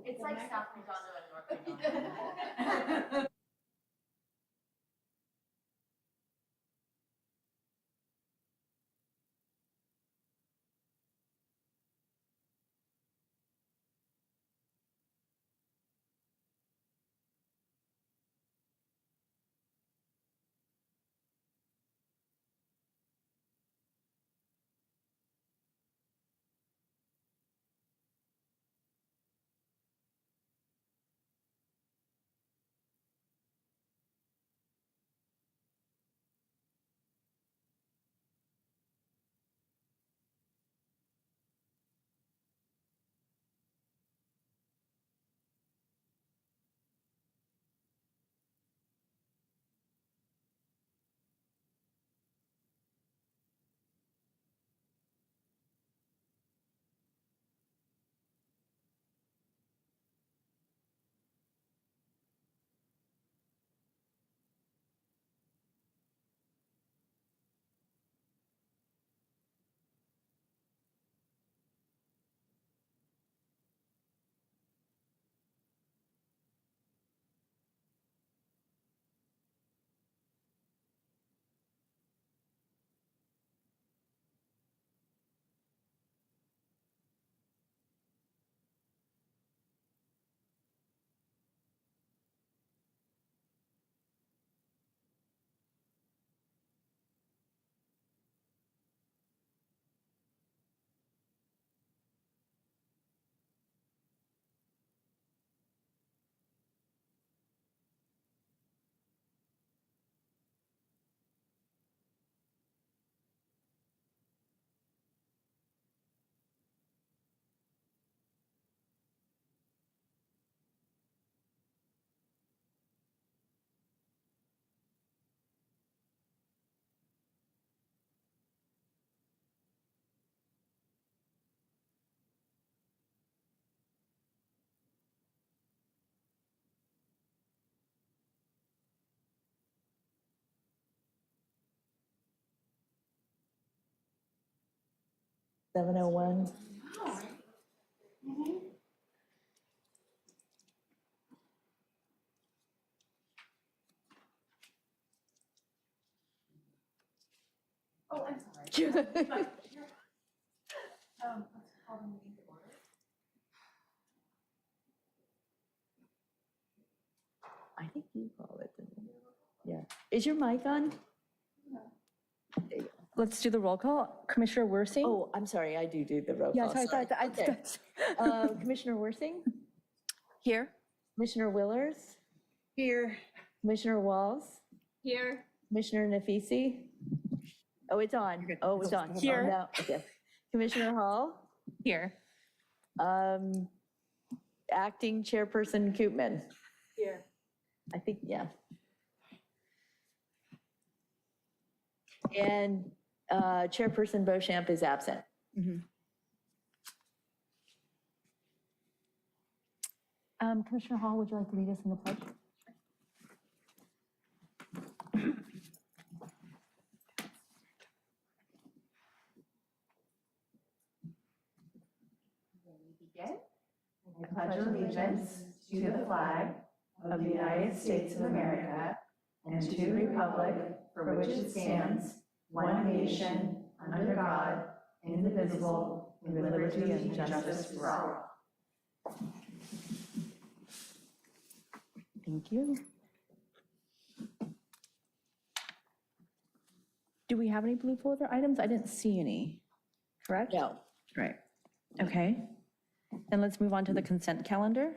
It's like South Redondo and North Redondo. $7:01. Oh, I'm sorry. Let's call the meeting to order. I think you call it. Yeah. Is your mic on? There you go. Let's do the roll call. Commissioner Worsing? Oh, I'm sorry, I do the roll Yeah, call. so I sorry. thought, Okay. Commissioner Worsing? Here? Commissioner Willers? Here. Commissioner Walls? Here. Commissioner Nafisi? Oh, it's on. Oh, it's on. Here. Oh, no. Okay. Commissioner Hall? Here. Acting Chairperson Koopman? Here. I think, yeah. And Chairperson Beauchamp is absent. Commissioner Hall, would you like to lead us in the pledge? I pledge allegiance to the flag of the United States of America and to the republic for which it stands, one nation, under God, indivisible, with liberty and justice for all. Thank you. Do we have any blue folder items? I didn't see any, correct? No. Right. Okay. Then let's move on to the consent calendar.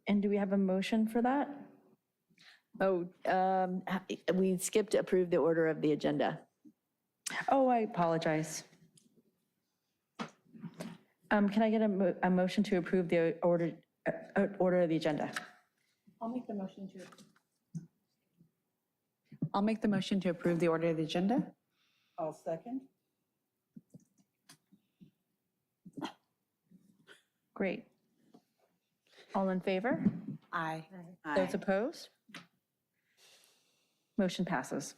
And do we have a motion for that? Oh, we skipped approve the order of the agenda. Oh, I apologize. Can I get a motion to approve the order of the agenda? I'll make the motion to approve the order of the agenda. I'll second. Great. All in favor? Aye. Those opposed? Motion passes.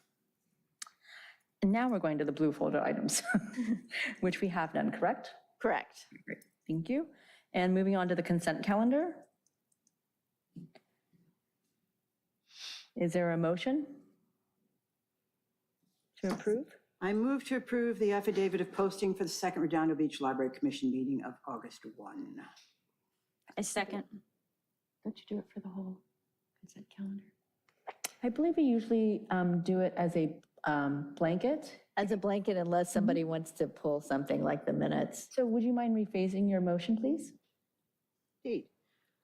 And now we're going to the blue folder items, which we have done, correct? Correct. Great, thank you. And moving on to the consent calendar. Is there a motion to approve? I move to approve the affidavit of posting for the second Redondo Beach Library Commission meeting of August 1. I second. Don't you do it for the whole consent calendar? I believe we usually do it as a blanket. As a blanket, unless somebody wants to pull something like the minutes. So would you mind rephrasing your motion, please? Indeed.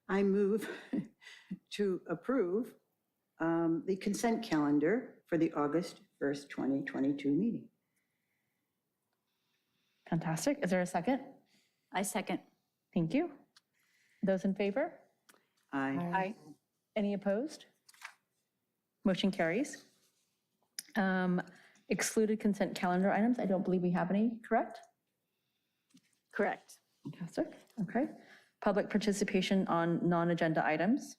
I move to approve the consent calendar for the August 1st, 2022 meeting. Fantastic. Is there a second? I second. Thank you. Those in favor? Aye. Any opposed? Motion carries. Excluded consent calendar items, I don't believe we have any, correct? Correct. Fantastic, okay. Public participation on non-agenda items.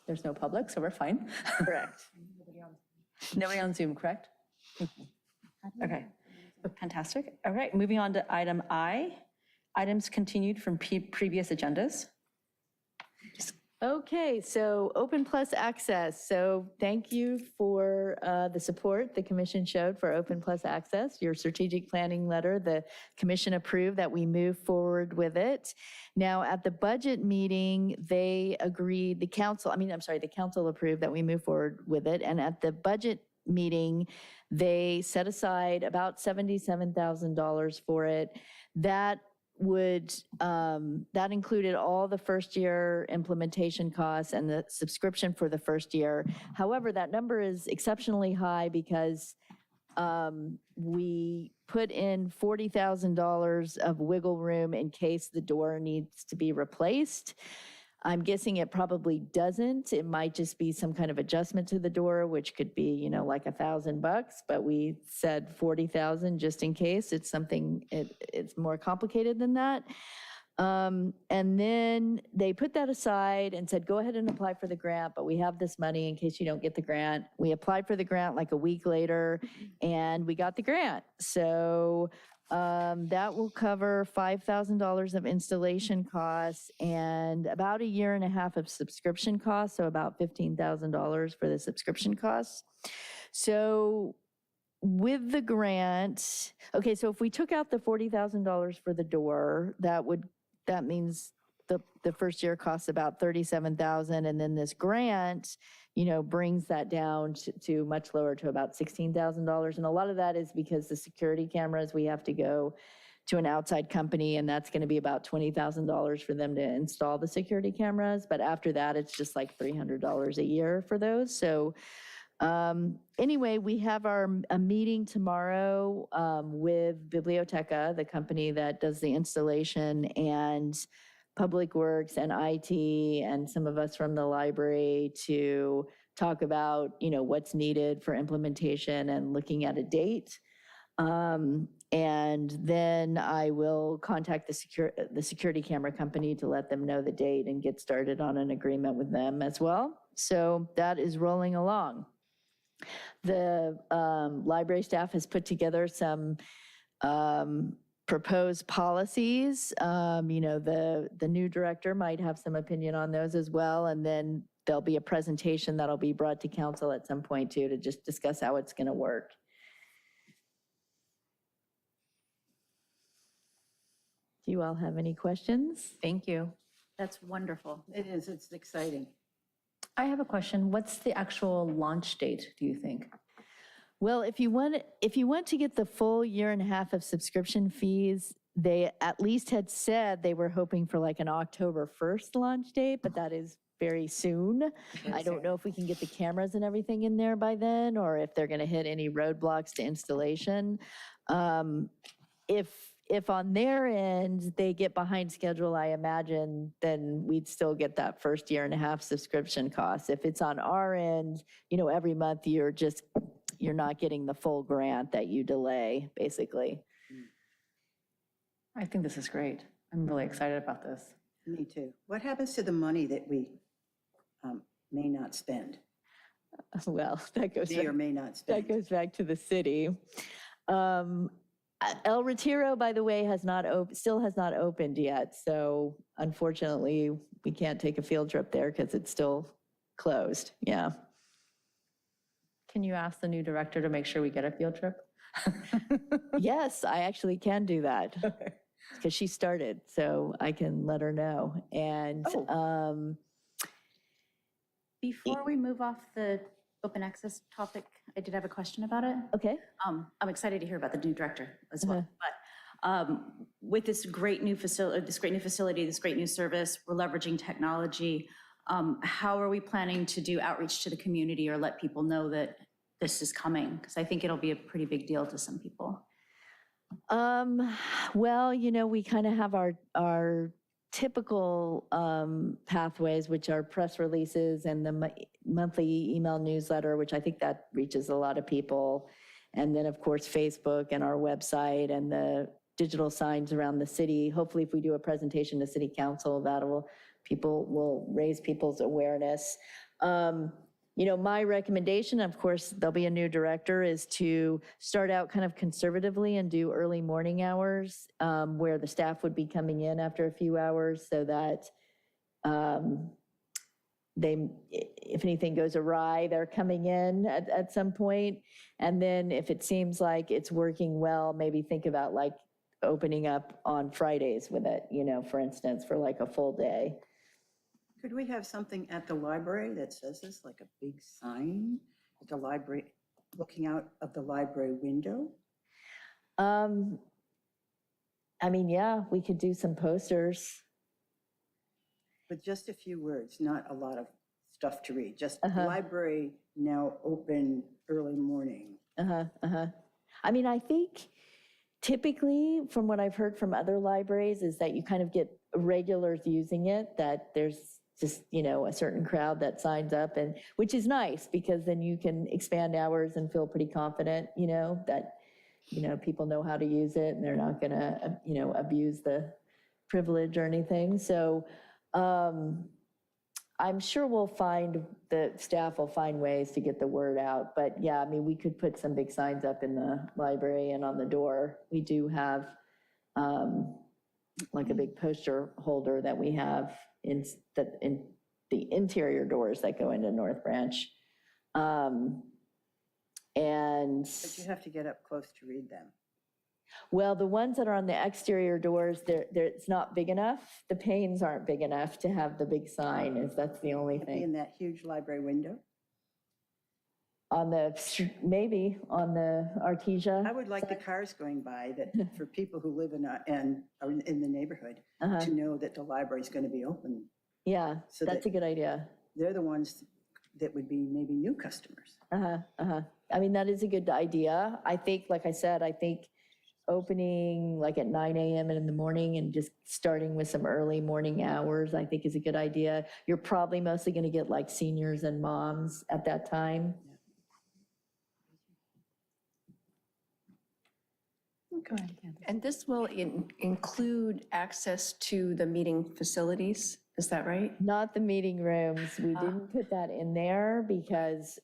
There's no public, so we're fine. Correct. Nobody on Zoom, correct? Okay, fantastic. All right, moving on to item I, items continued from previous agendas. Okay, so Open Plus Access. So thank you for the support the commission showed for Open Plus Access. Your strategic planning letter, the commission approved that we move forward with it. Now, at the budget meeting, they agreed, the council approved that we move forward with it. And at the budget meeting, they set aside about $77,000 for it. That included all the first year implementation costs and the subscription for the first year. However, that number is exceptionally high because we put in $40,000 of wiggle room in case the door needs to be replaced. I'm guessing it probably doesn't. It might just be some kind of adjustment to the door, which could be, like $1,000, but we said 40,000 just in case. It's something, it's more complicated than that. And then they put that aside and said, go ahead and apply for the grant, but we have this money in case you don't get the grant. We applied for the grant like a week later and we got the grant. So that will cover $5,000 of installation costs and about 1.5 years of subscription costs, so about $15,000 for the subscription costs. So with the grant, okay, so if we took out the $40,000 for the door, that means the first year costs about $37,000, and then this grant, brings that down to much lower, to about $16,000. And a lot of that is because the security cameras, we have to go to an outside company, and that's going to be about $20,000 for them to install the security cameras. But after that, it's just like $300 a year for those. So anyway, we have a meeting tomorrow with Biblioteca, the company that does the installation, and Public Works and IT and some of us from the library to talk about, what's needed for implementation and looking at a date. And then I will contact the security camera company to let them know the date and get started on an agreement with them as well. So that is rolling along. The library staff has put together some proposed policies. The new director might have some opinion on those as well. And then there'll be a presentation that'll be brought to council at some point too, to just discuss how it's going to work. Do you all have any questions? Thank you. That's wonderful. It is, it's exciting. I have a question. What's the actual launch date, do you think? Well, if you want to get the full 1.5 years of subscription fees, they at least had said they were hoping for like an October 1st launch date, but that is very soon. I don't know if we can get the cameras and everything in there by then, or if they're going to hit any roadblocks to installation. If on their end they get behind schedule, I imagine then we'd still get that first 1.5 years subscription cost. If it's on our end, every month you're not getting the full grant that you delay, basically. I think this is great. I'm really excited about this. Me too. What happens to the money that we may not spend? Well, that goes May or back, may not that spend. goes back to the city. El Retiro, by the way, still has not opened yet. So unfortunately, we can't take a field trip there because it's still closed. Yeah. Can you ask the new director to make sure we get a field trip? Yes, I actually can do that because she started, so I can let her know. And Before we move off the open access topic, I did have a question about it. okay. I'm excited to hear about the new director as well. But with this great new facility, this great new service, we're leveraging technology. How are we planning to do outreach to the community or let people know that this is coming? Because I think it'll be a pretty big deal to some people. Well, we kind of have our typical pathways, which are press releases and the monthly email newsletter, which I think that reaches a lot of people. And then, of course, Facebook and our website and the digital signs around the city. Hopefully, if we do a presentation to city council, people will raise people's awareness. My recommendation, of course, there'll be a new director, is to start out kind of conservatively and do early morning hours where the staff would be coming in after a few hours so that if anything goes awry, they're coming in at some point. And then if it seems like it's working well, maybe think about like opening up on Fridays with it, for instance, for like a full day. Could we have something at the library that says this, like a big sign at the library, looking out of the library window? Yeah, we could do some posters. With just a few words, not a lot of stuff to read, just library now open early morning. I think typically from what I've heard from other libraries is that you kind of get regulars using it, that there's just, a certain crowd that signs up, and which is nice because then you can expand hours and feel pretty confident, that, people know how to use it and they're not going to, abuse the privilege or anything. So I'm sure the staff will find ways to get the word out. But yeah, we could put some big signs up in the library and on the door. We do have like a big poster holder that we have in the interior doors that go into North Branch. And But you have to get up close to read them. well, the ones that are on the exterior doors, it's not big enough. The panes aren't big enough to have the big sign. That's the only Be thing. in that huge library window. Maybe on the Artesia. I would like the cars going by that for people who live in the neighborhood to know that the library is going to be open. Yeah, So that's a good idea. They're the ones that would be maybe new customers. That is a good idea. I think, like I said, opening like at 9 a.m. in the morning and just starting with some early morning hours, I think is a good idea. You're probably mostly going to get like seniors and moms at that time. And this will include access to the meeting facilities, is that right? Not the meeting rooms. We didn't put that in there because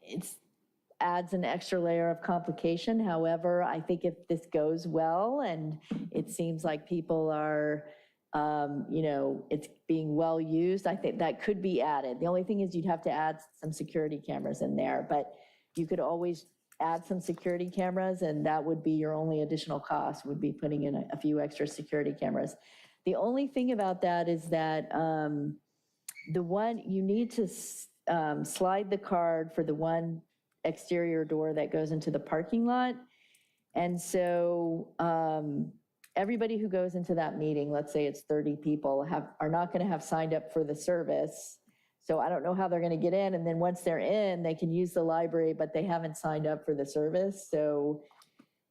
it adds an extra layer of complication. However, I think if this goes well and it seems like people are, it's being well used, I think that could be added. The only thing is you'd have to add some security cameras in there, but you could always add some security cameras, and that would be your only additional cost, would be putting in a few extra security cameras. The only thing about that is that you need to slide the card for the one exterior door that goes into the parking lot. And so everybody who goes into that meeting, let's say it's 30 people, are not going to have signed up for the service. So I don't know how they're going to get in. And then once they're in, they can use the library, but they haven't signed up for the service. So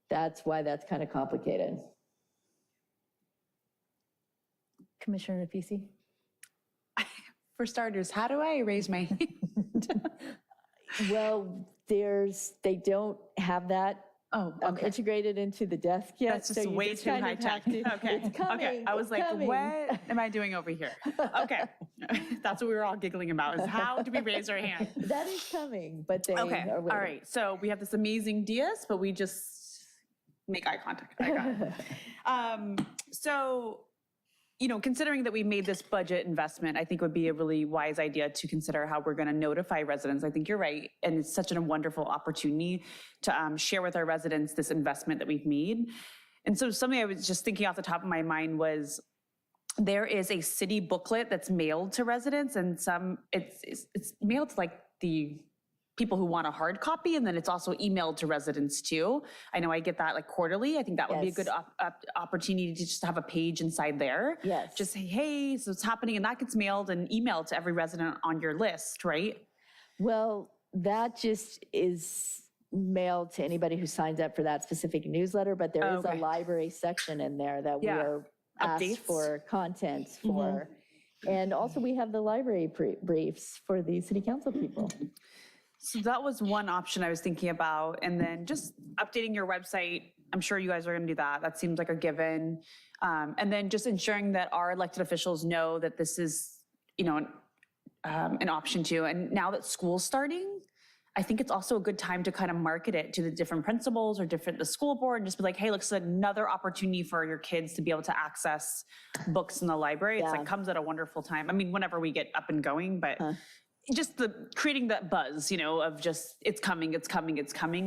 that's why that's kind of complicated. Commissioner Nafisi? For starters, how do I raise my hand? Well, they don't have that Oh, okay. integrated into the desk yet. That's so just you way just too kind high of tech. have to- Okay. It's coming. Okay. I was it's like, coming. what am I doing over here? Okay. That's what we were all giggling about, is how do we raise our hand? That is coming, but they Okay. are All waiting. right. So we have this amazing DS, but we just make eye contact. I got it. So, considering that we made this budget investment, I think it would be a really wise idea to consider how we're going to notify residents. I think you're right. And it's such a wonderful opportunity to share with our residents this investment that we've made. And so something I was just thinking off the top of my mind was, there is a city booklet that's mailed to residents, and it's mailed to like the people who want a hard copy, and then it's also emailed to residents too. I know I get that like quarterly. I think that would be a good opportunity to just have a page inside there. Yes. Just say, hey, so it's happening, and that gets mailed and emailed to every resident on your list, right? Well, that just is mailed to anybody who signs up for that specific newsletter, but there is a Okay. library section in there that we Yeah. are asked Updates. for content for. And also we have the library briefs for the city council people. So that was one option I was thinking about. And then just updating your website. I'm sure you guys are going to do that. That seems like a given. And then just ensuring that our elected officials know that this is, an option too. And now that school's starting, I think it's also a good time to kind of market it to the different principals or the school board, and just be like, hey, look, it's another opportunity for your kids to be able to access books in the library. It's Yeah. like comes at a wonderful time. I mean, whenever we get up and going, but just creating that buzz, of just it's coming,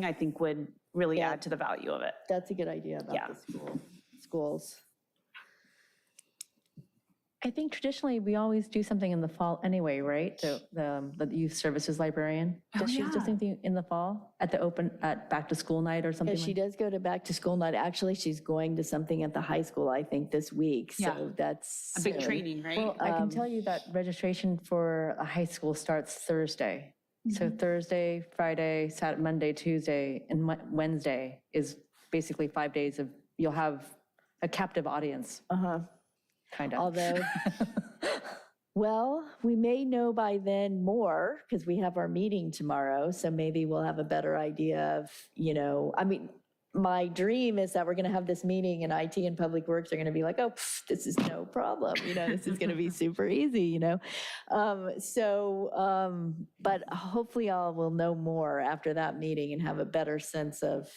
I think would really Yeah. add to the value of it. That's a good idea about Yeah. the schools. I think traditionally, we always do something in the fall anyway, right? The youth services librarian. Does she do yeah. something in the fall at back to school night or Yeah, something? she like- does go to back to school night. Actually, she's going to something at the high school, I think, this week. Yeah. So that's A big soon. training, right? Well, I can tell you that registration for a high school starts Thursday. So Mm-hmm. Thursday, Friday, Saturday, Monday, Tuesday, and Wednesday is basically 5 days of, you'll have a captive audience, Uh-huh. kind of. Although, well, we may know by then more because we have our meeting tomorrow. So maybe we'll have a better idea of, my dream is that we're going to have this meeting and IT and Public Works are going to be like, oh, this is no problem. This is going to be super easy, but hopefully we'll know more after that meeting and have a better sense of,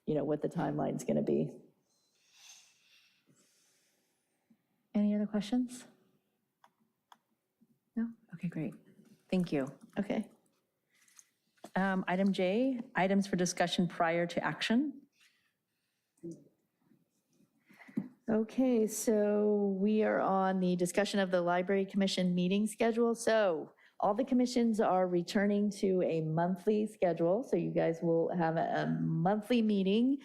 what the timeline's going to be. Any other questions? No? Okay, great. Thank you. Okay. Item J, items for discussion prior to action. Okay, so we are on the discussion of the Library Commission meeting schedule. So all the commissions are returning to a monthly schedule, so you guys will have a monthly meeting.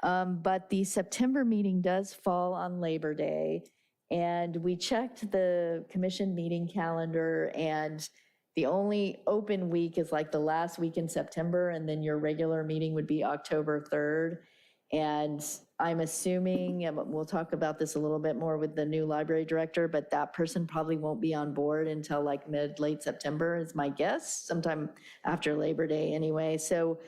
But the September meeting does fall on Labor Day. And we checked the commission meeting calendar, and the only open week is like the last week in September, and then your regular meeting would be October 3rd. And I'm assuming, and we'll talk about this a little bit more with the new library director, but that person probably won't be on board until like late September is my guess, sometime after Labor Day anyway. So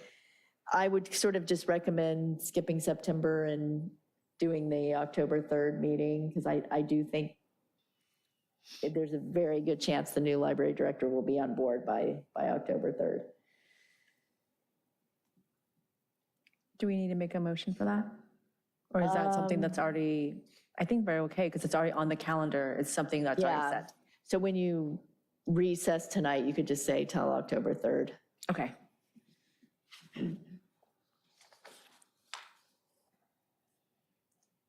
I would sort of just recommend skipping September and doing the October 3rd meeting, because I do think there's a very good chance the new library director will be on board by October 3rd. Do we need to make a motion for that? Or is that something that's already, I think we're okay, because it's already on the calendar. It's something that's already Yeah. set. So when you recess tonight, you could just say till October 3rd. Okay.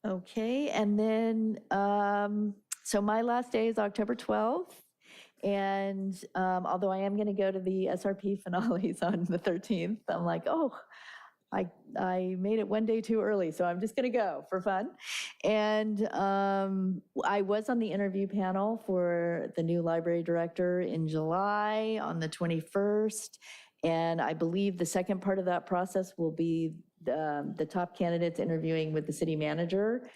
Okay, and then, so my last day is October 12th. And although I am going to go to the SRP finales on the 13th, I'm like, oh, I made it one day too early, so I'm just going to go for fun. And I was on the interview panel for the new library director in July on the 21st. And I believe the second part of that process will be the top candidates interviewing with the city manager.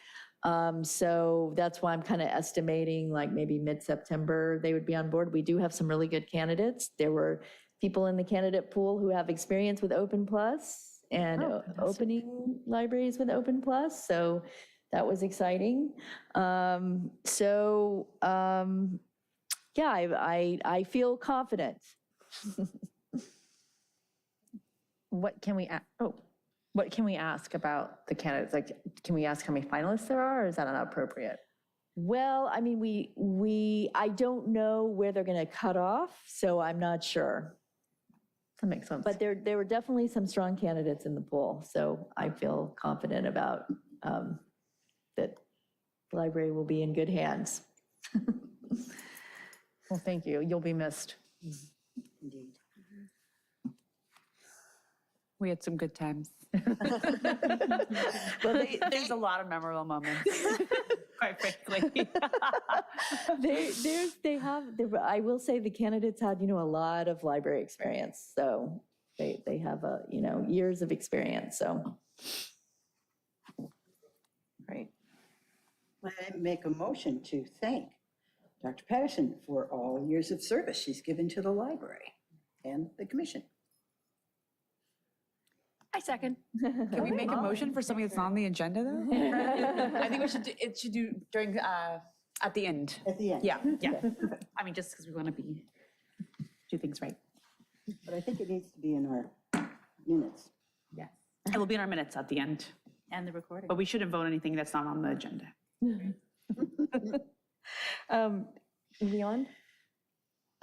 So that's why I'm kind of estimating like maybe mid-September they would be on board. We do have some really good candidates. There were people in the candidate pool who have experience with Open Plus and opening libraries with Open Plus, so that was exciting. Yeah, I feel confident. What can we ask about the candidates? Like, can we ask how many finalists there are, or is that not appropriate? Well, I mean, I don't know where they're going to cut off, so I'm not sure. That makes sense. But there were definitely some strong candidates in the pool, so I feel confident about that the library will be in good hands. Well, thank you. You'll be missed. Indeed. We had some good times. Well, There's a lot of memorable moments, quite frankly. I will say the candidates had, a lot of library experience, so they have, years of experience, so. Great. I make a motion to thank Dr. Patterson for all years of service she's given to the library and the commission. I second. Can we make a motion for something that's not on the agenda, though? I think it should do during, at the end. At the end. Yeah. I mean, just because we want to do things right. But I think it needs to be in our minutes. Yes. It will be in our minutes at the end, And the recording. but we shouldn't vote anything that's not on the agenda. Moving on.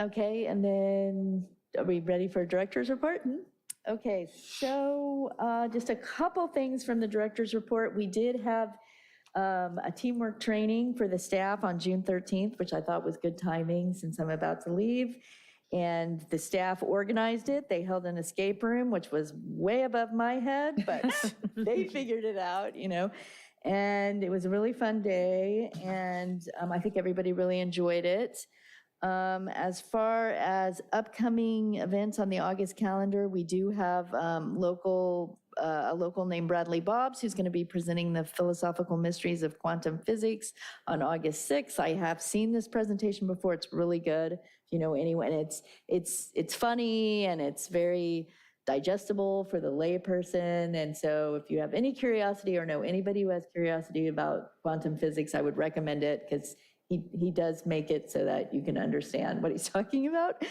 Okay, and then, are we ready for director's report? Okay, so just a couple things from the director's report. We did have a teamwork training for the staff on June 13th, which I thought was good timing since I'm about to leave. And the staff organized it. They held an escape room, which was way above my head, but they figured it out, And it was a really fun day, and I think everybody really enjoyed it. As far as upcoming events on the August calendar, we do have a local named Bradley Bobbs, who's going to be presenting the philosophical mysteries of quantum physics on August 6th. I have seen this presentation before. It's really good. Anyway, and it's funny, and it's very digestible for the layperson. And so if you have any curiosity or know anybody who has curiosity about quantum physics, I would recommend it, because he does make it so that you can understand what he's talking about.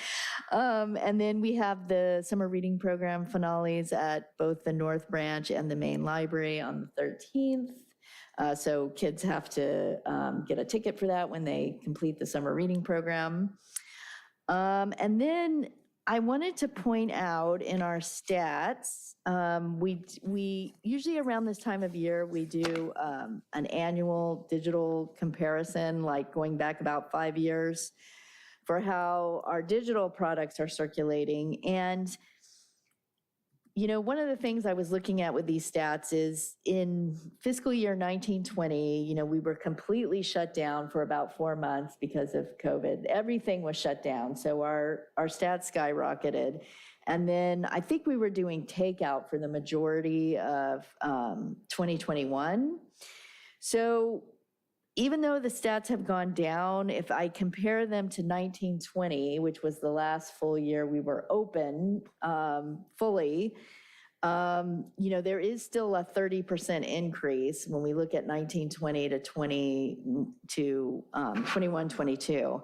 And then we have the summer reading program finales at both the North Branch and the main library on the 13th. So kids have to get a ticket for that when they complete the summer reading program. And then I wanted to point out in our stats, we usually around this time of year, we do an annual digital comparison, like going back about 5 years, for how our digital products are circulating. And one of the things I was looking at with these stats is in fiscal year 1920, we were completely shut down for about 4 months because of COVID. Everything was shut down, so our stats skyrocketed. And then I think we were doing takeout for the majority of 2021. So even though the stats have gone down, if I compare them to 1920, which was the last full year we were open fully, there is still a 30% increase when we look at 1920 to 21, 22.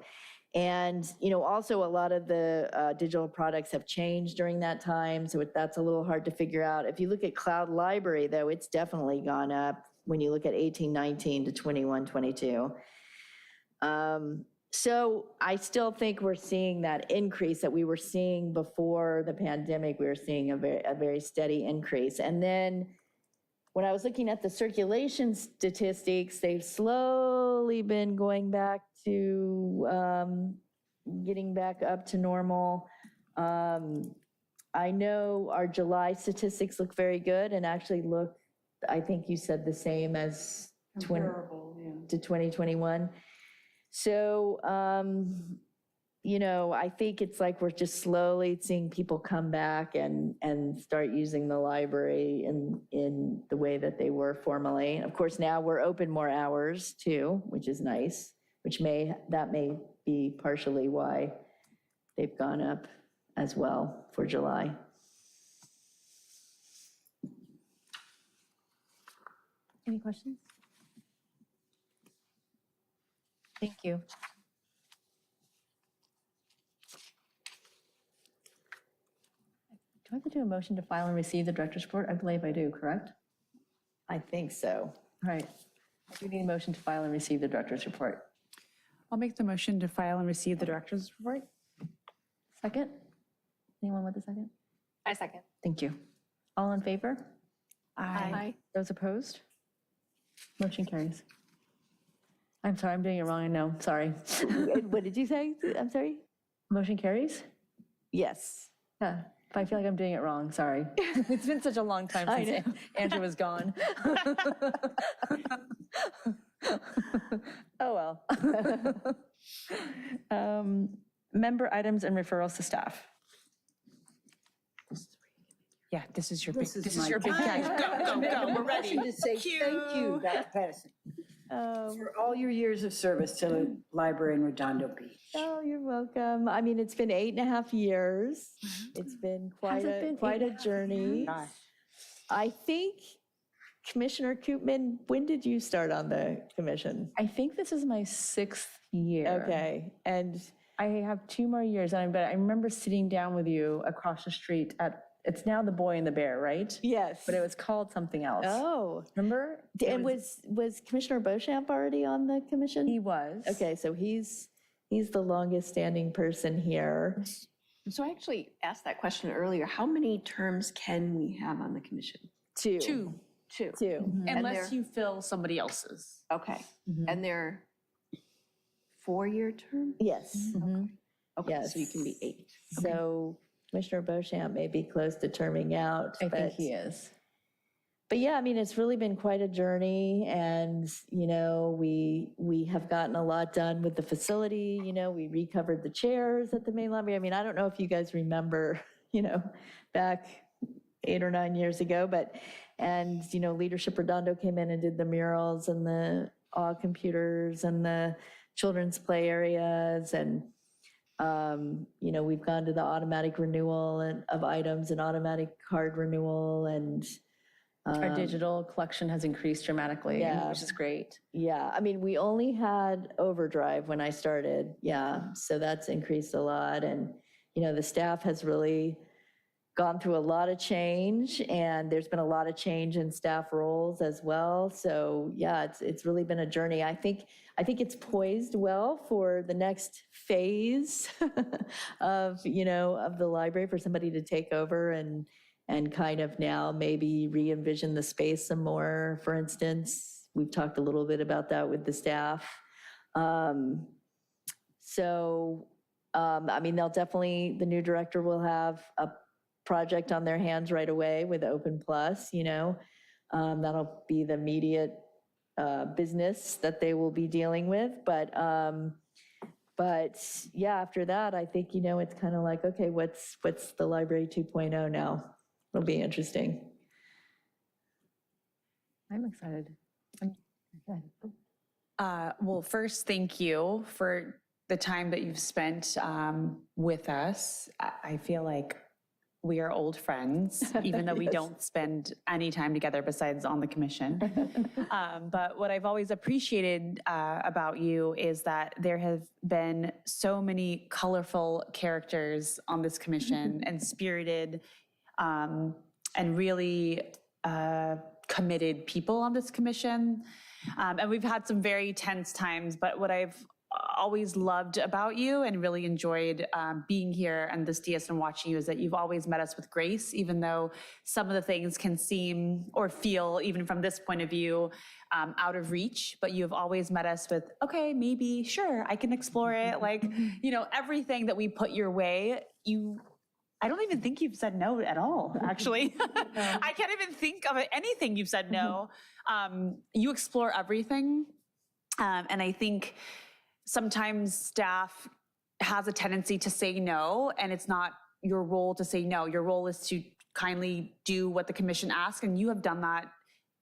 And, also a lot of the digital products have changed during that time, so that's a little hard to figure out. If you look at Cloud Library, though, it's definitely gone up when you look at 18, 19 to 21, 22. So I still think we're seeing that increase that we were seeing before the pandemic. We were seeing a very steady increase. And then when I was looking at the circulation statistics, they've slowly been going back to getting back up to normal. I know our July statistics look very good and actually look, I think you said the same as to 2021. So, I think it's like we're just slowly seeing people come back and start using the library in the way that they were formerly. Of course, now we're open more hours too, which is nice, that may be partially why they've gone up as well for July. Any questions? Thank you. Do I have to do a motion to file and receive the director's report? I believe I do, correct? I think so. All right. I do need a motion to file and receive the director's report. I'll make the motion to file and receive the director's report. Second? Anyone with a second? I second. Thank you. All in favor? Aye. Those opposed? Motion carries. I'm sorry, I'm doing it wrong, I know, sorry. What did you say? I'm sorry? Motion carries? Yes. Yeah, but I feel like I'm doing it wrong, sorry. It's been such a long time I since Andrew was gone. Oh, well. Member items and referrals to staff. Yeah, this is your big, This is this is my your big time. catch. Go, go, go, we're ready. To say Cue. thank you, Dr. Patterson, for all your years of service to the library in Redondo Beach. Oh, you're welcome. I mean, it's been 8.5 years. It's been quite Has it been quite a 8.5 journey. Gosh. I think, Commissioner Koopman, when did you start on the commission? I think this is my 6th year. Okay, and I have 2 more years, but I remember sitting down with you across the street at, it's now the Boy and the Bear, right? yes. But it was called something else. Oh, Remember? It and was Commissioner Beauchamp already on the commission? He was. Okay, so he's the longest standing person here. So I actually asked that question earlier. How many terms can we have on the commission? Two. Two, Two. unless you fill somebody else's. Okay. And they're 4-year term? Yes. Okay, so you can be 8. So Commissioner Beauchamp may be close to terming out. I think but- he is. But yeah, I mean, it's really been quite a journey, and, you know, we have gotten a lot done with the facility. You know, we recovered the chairs at the main library. I mean, I don't know if you guys remember, you know, back 8 or 9 years ago, and, you know, Leadership Redondo came in and did the murals and the awe computers and the children's play areas, and, you know, we've gone to the automatic renewal of items and automatic card renewal, and Our digital collection has increased dramatically, yeah. which is great. yeah, I mean, we only had Overdrive when I started, yeah, so that's increased a lot, and, you know, the staff has really gone through a lot of change, and there's been a lot of change in staff roles as well, so yeah, it's really been a journey. I think it's poised well for the next phase of, you know, of the library, for somebody to take over and kind of now maybe re-envision the space some more, for instance. We've talked a little bit about that with the staff. I mean, the new director will have a project on their hands right away with Open Plus, you know. That'll be the immediate business that they will be dealing with. But yeah, after that, I think, you know, it's kind of like, okay, what's the library 2.0 now? It'll be interesting. I'm excited. I'm excited. Well, first, thank you for the time that you've spent with us. I feel like we are old friends, even though we don't spend any time together besides on the commission. But what I've always appreciated about you is that there have been so many colorful characters on this commission and spirited and really committed people on this commission. And we've had some very tense times, but what I've always loved about you and really enjoyed being here and this DS and watching you is that you've always met us with grace, even though some of the things can seem or feel, even from this point of view, out of reach, but you've always met us with, okay, maybe, sure, I can explore it. Like, you know, everything that we put your way, I don't even think you've said no at all, actually. I can't even think of anything you've said no. You explore everything. And I think sometimes staff has a tendency to say no, and it's not your role to say no. Your role is to kindly do what the commission asks, and you have done that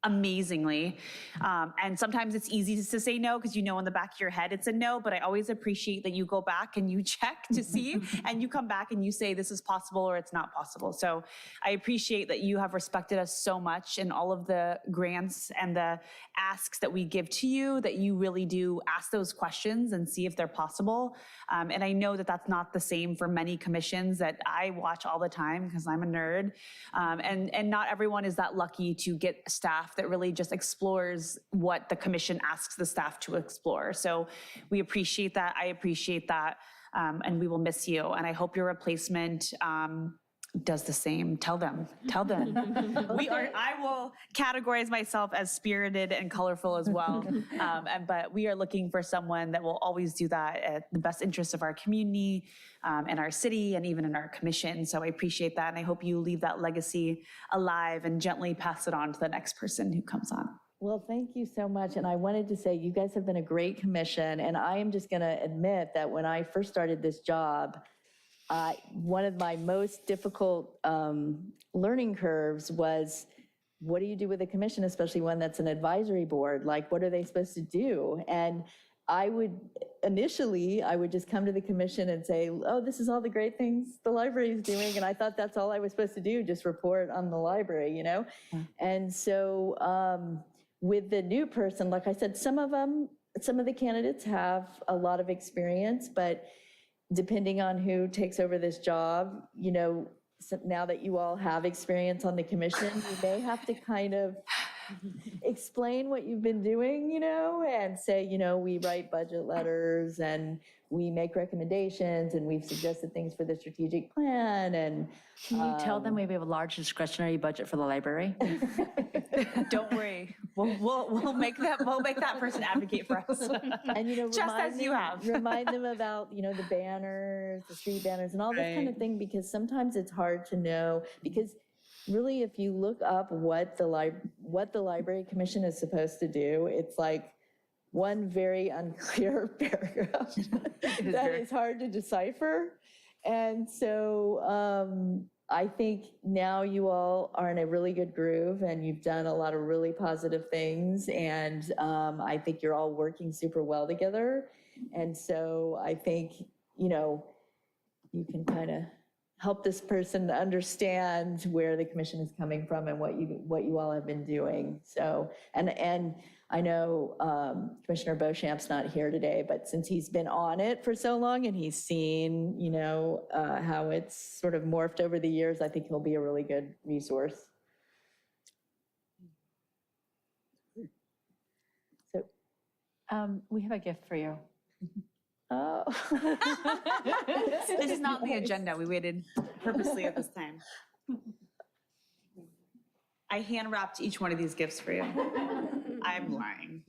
amazingly. And sometimes it's easy to say no because you know in the back of your head it's a no, but I always appreciate that you go back and you check to see and you come back and you say this is possible or it's not possible. So I appreciate that you have respected us so much in all of the grants and the asks that we give to you, that you really do ask those questions and see if they're possible. And I know that that's not the same for many commissions that I watch all the time because I'm a nerd. And not everyone is that lucky to get staff that really just explores what the commission asks the staff to explore. So we appreciate that. I appreciate that. And we will miss you. And I hope your replacement does the same. Tell them. I will categorize myself as spirited and colorful as well. But we are looking for someone that will always do that at the best interest of our community and our city and even in our commission. So I appreciate that. And I hope you leave that legacy alive and gently pass it on to the next person who comes on. Well, thank you so much. And I wanted to say, you guys have been a great commission. And I am just going to admit that when I first started this job, one of my most difficult learning curves was, what do you do with a commission, especially one that's an advisory board? Like, what are they supposed to do? And I would just come to the commission and say, oh, this is all the great things the library is doing. And I thought that's all I was supposed to do, just report on the library, you know? And so with the new person, like I said, some of the candidates have a lot of experience, but depending on who takes over this job, you know, so now that you all have experience on the commission, you may have to kind of explain what you've been doing, you know, and say, you know, we write budget letters and we make recommendations and we've suggested things for the strategic plan. And Can you tell them we have a large discretionary budget for the library? Don't worry. We'll make that person advocate for us. and you know, Just as you have. remind them about, you know, the banners, the street banners and all this kind of thing, because sometimes it's hard to know, because really, if you look up what the Library Commission is supposed to do, it's like one very unclear paragraph that is hard to decipher. And so I think now you all are in a really good groove and you've done a lot of really positive things. And I think you're all working super well together. And so I think, you know, you can kind of help this person understand where the commission is coming from and what you all have been doing. So, and I know Commissioner Beauchamp's not here today, but since he's been on it for so long and he's seen, you know, how it's sort of morphed over the years, I think he'll be a really good resource. So, We have a gift for you. oh. This is not the agenda. We waited purposely at this time. I hand wrapped each one of these gifts for you. I'm lying.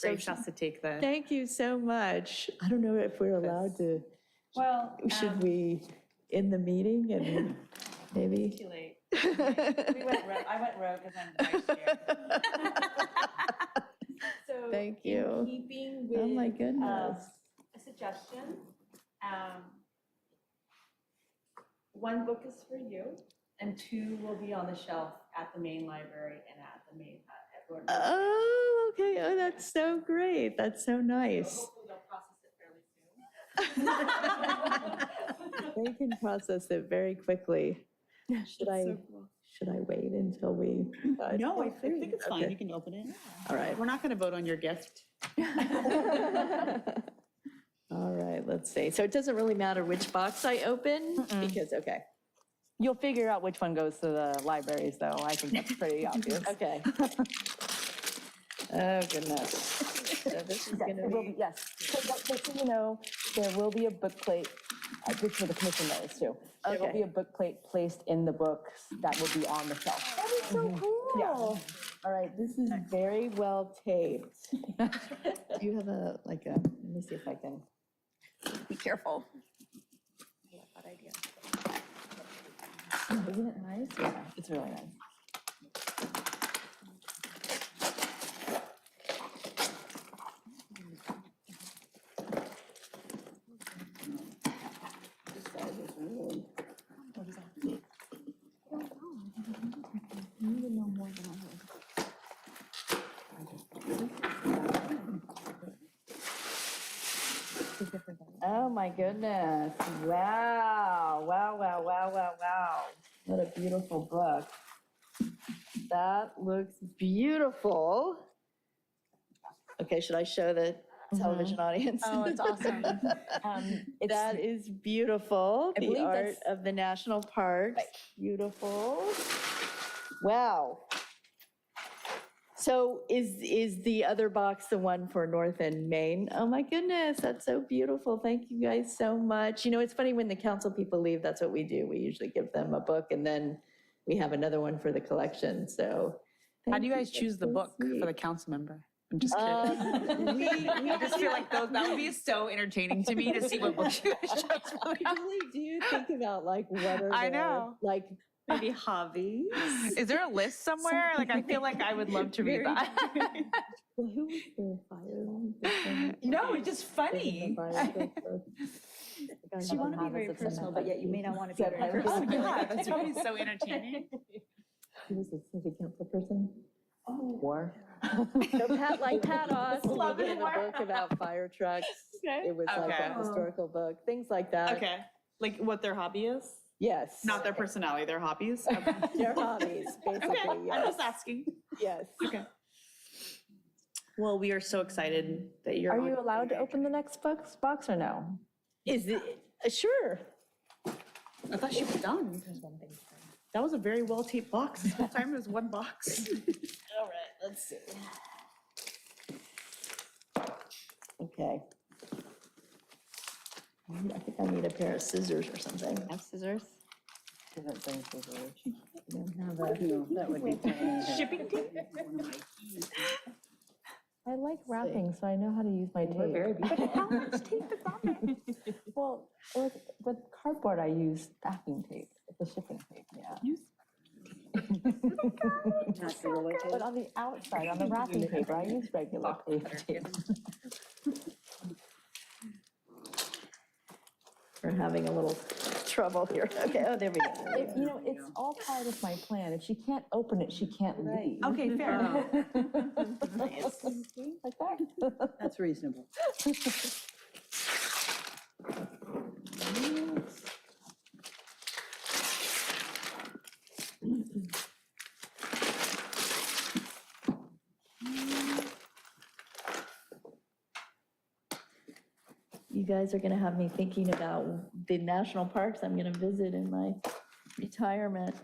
Grace has to take the. Thank you so much. I don't know if we're allowed to. Well, Should we end the meeting and maybe? too late. I went rogue because I'm the vice chair. So Thank you. in keeping with Oh my goodness. a suggestion, one book is for you and two will be on the shelf at the main library and at the main at Redondo. Oh, okay. Oh, that's so great. That's so nice. Hopefully they'll process it fairly soon. They can process it very quickly. Should I wait until we? No, I think it's fine. Okay. You can open it. All right. We're not going to vote on your gift. All right, let's see. So it doesn't really matter which box I open because, okay. You'll figure out which one goes to the libraries, though. I think that's pretty obvious. Okay. Oh, goodness. So this is going to be. Yes, so just so you know, there will be a book plate, which for the commission knows too. There will Okay. be a book plate placed in the books that will be on the shelf. That is so cool. All right, this is very well taped. Do you have let me see if I can. Be careful. Isn't it nice? Yeah, it's really nice. Oh, my goodness. Wow, wow, wow, wow, wow, wow. What a beautiful book. That looks beautiful. Okay, should I show the television audience? Oh, it's awesome. That is beautiful. I The believe art that's- of the national parks. Beautiful. Wow. So is the other box the one for North and Maine? Oh my goodness, that's so beautiful. Thank you guys so much. You know, it's funny when the council people leave, that's what we do. We usually give them a book and then we have another one for the collection, so. How do you guys thank choose the that's so book sweet. for the council member? I'm just curious. I just feel like that would be so entertaining to me to see what books you guys chose for I really do think about like what are I their, know. like, Maybe hobbies. Is there a list somewhere? Like, I feel like I would love to read that. well, who was the fire? No, it's just funny. You want to be very personal, but yet you may not want to be very Is that personal. Yeah, that's why he's so entertaining. Who was the city council person? War. So Pat, like Pat Oss, Love we it. gave a book about fire trucks. Okay. It was like Okay. a historical book, things like that. Okay, like what their hobby is? Yes. Not their personality, their hobbies? Their hobbies, basically, Okay, I'm yes. just asking. Yes. Okay. Well, we are so excited that you're Are on. you allowed to open the next box or no? Is it, sure. I thought she was done. That was a very well taped box. This whole time it was one box. All right, let's see. Okay. I think I need a pair of scissors or something. Have scissors? That would be. Shipping tape? I like wrapping, so I know how to use my tape. But how much tape is on it? Well, with cardboard, I use packing tape, the shipping tape, yeah. But on the outside, on the wrapping paper, I use regular tape. We're having a little trouble here. Okay, oh, there we go. You know, it's all part of my plan. If she can't open it, she can't leave. Okay, fair enough. Like that. That's reasonable. You guys are gonna have me thinking about the national parks I'm gonna visit in my retirement.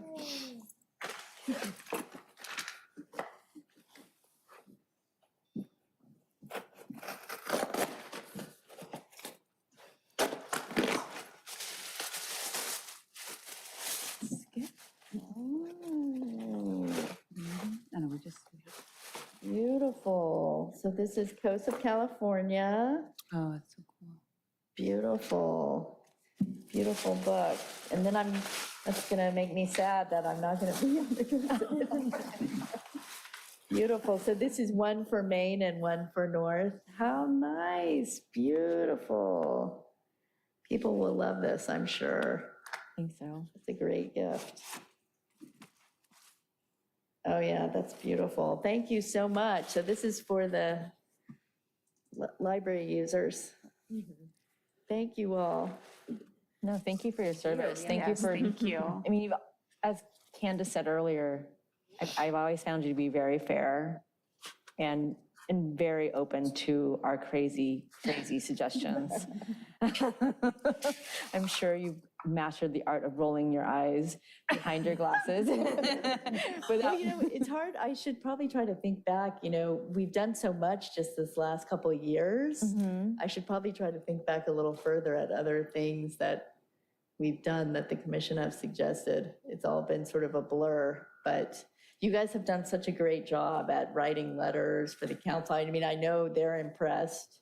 I know, we just. Beautiful. So this is Coast of California. Oh, that's so cool. Beautiful, beautiful book. And then that's gonna make me sad that I'm not gonna be on the Coast of Beautiful. So this is one for Maine and one for North. How nice, beautiful. People will love this, I'm sure. I think so. It's a great gift. Oh yeah, that's beautiful. Thank you so much. So this is for the library users. Thank you all. No, thank you for your service. Thank you Yes, for. thank you. I mean, as Candace said earlier, I've always found you to be very fair and very open to our crazy suggestions. I'm sure you mastered the art of rolling your eyes behind your glasses. Well, you know, it's hard. I should probably try to think back, you know, we've done so much just this last couple of years. I should probably try to think back a little further at other things that we've done that the commission have suggested. It's all been sort of a blur, but you guys have done such a great job at writing letters for the council. I mean, I know they're impressed.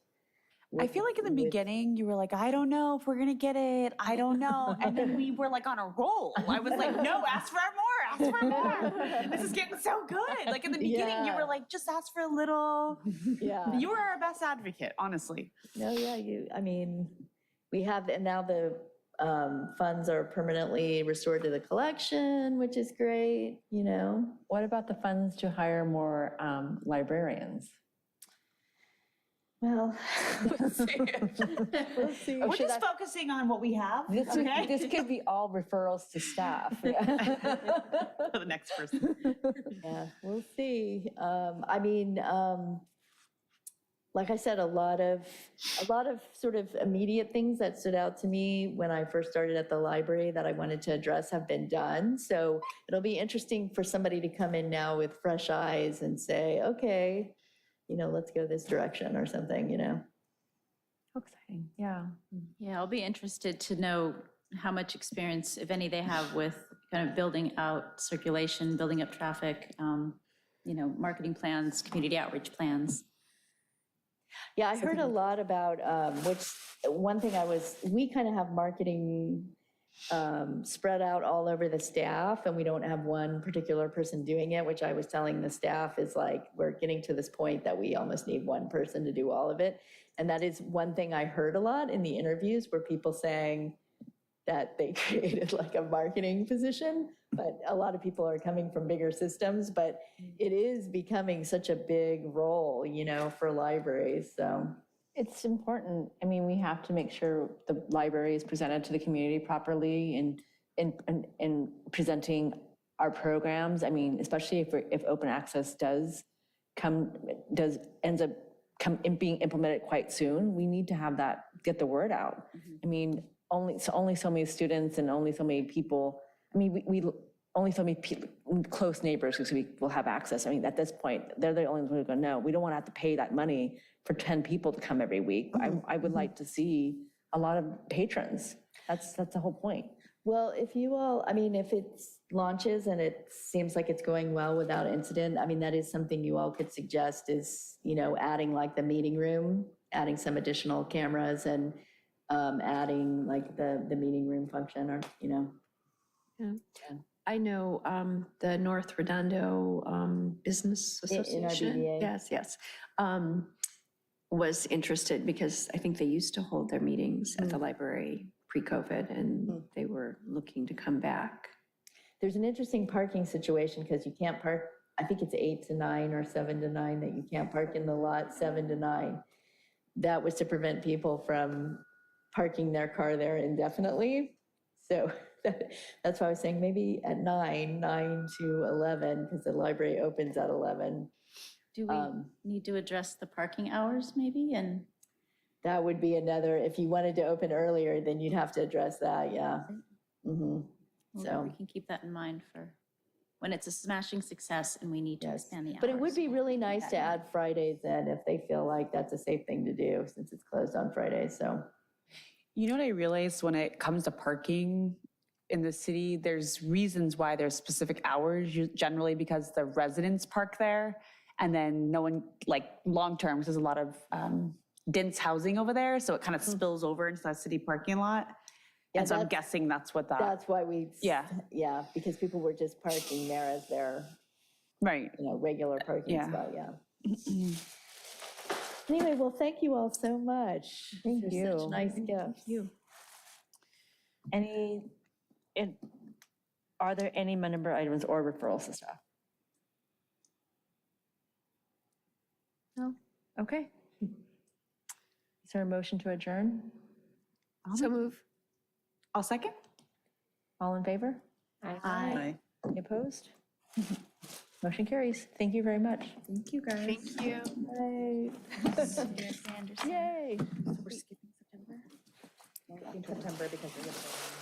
I feel like in the beginning, you were like, I don't know if we're gonna get it. I don't know. And then we were like on a roll. I was like, no, ask for more, ask for more. This is getting so good. Like in the beginning, you were like, just ask for a little. Yeah. You were our best advocate, honestly. No, yeah, I mean, we have, and now the funds are permanently restored to the collection, which is great, you know? What about the funds to hire more librarians? Well, We're just focusing on what we have, okay? This could be all referrals to staff. For the next person. yeah, we'll see. I mean, like I said, a lot of sort of immediate things that stood out to me when I first started at the library that I wanted to address have been done. So it'll be interesting for somebody to come in now with fresh eyes and say, okay, let's go this direction or something, Exciting, yeah. Yeah, I'll be interested to know how much experience, if any, they have with kind of building out circulation, building up traffic, marketing plans, community outreach plans. Yeah, I heard a lot about, we kind of have marketing spread out all over the staff, and we don't have one particular person doing it, which I was telling the staff is like, we're getting to this point that we almost need one person to do all of it. And that is one thing I heard a lot in the interviews, were people saying that they created like a marketing position, but a lot of people are coming from bigger systems, but it is becoming such a big role, for libraries, so. It's important. I mean, we have to make sure the library is presented to the community properly and presenting our programs. I mean, especially if open access ends up being implemented quite soon, we need to have that, get the word out. I mean, only so many students and only so many people. I mean, we only so many close neighbors who will have access. I mean, at this point, they're the only ones who are going to know. We don't want to have to pay that money for 10 people to come every week. I would like to see a lot of patrons. That's the whole point. Well, if it launches and it seems like it's going well without incident, I mean, that is something you all could suggest is, adding like the meeting room, adding some additional cameras and adding like the meeting room function or. Yeah. I know the North Redondo Business Association. BDA. Yes. Was interested because I think they used to hold their meetings at the library pre-COVID, and they were looking to come back. There's an interesting parking situation because you can't park, I think it's 8 to 9 or 7 to 9 that you can't park in the lot 7 to 9. That was to prevent people from parking their car there indefinitely. So that's why I was saying maybe at 9 to 11, because the library opens at 11. Do we need to address the parking hours maybe? And that would be another, if you wanted to open earlier, then you'd have to address that, yeah. So we can keep that in mind for when it's a smashing success and we need to expand the hours. But it would be really nice to add Fridays in if they feel like that's a safe thing to do since it's closed on Fridays, so. You know what I realized when it comes to parking in the city, there's reasons why there's specific hours, generally because the residents park there. And then no one, like long-term, because there's a lot of dense housing over there. So it kind of spills over into that city parking lot. Yeah, and so I'm guessing that's what That's why Yeah, because people were just parking there as their, right. regular parking Yeah. spot, yeah. Anyway, well, thank you all so much. Thank for you. Such nice gifts. Are there any member items or referrals to staff? No? Okay. Is there a motion to adjourn? So move. I'll second. All in favor? Aye. Any opposed? Motion carries. Thank you very much. Thank you, guys. Thank you. Yay. So we're skipping September? In September because of the.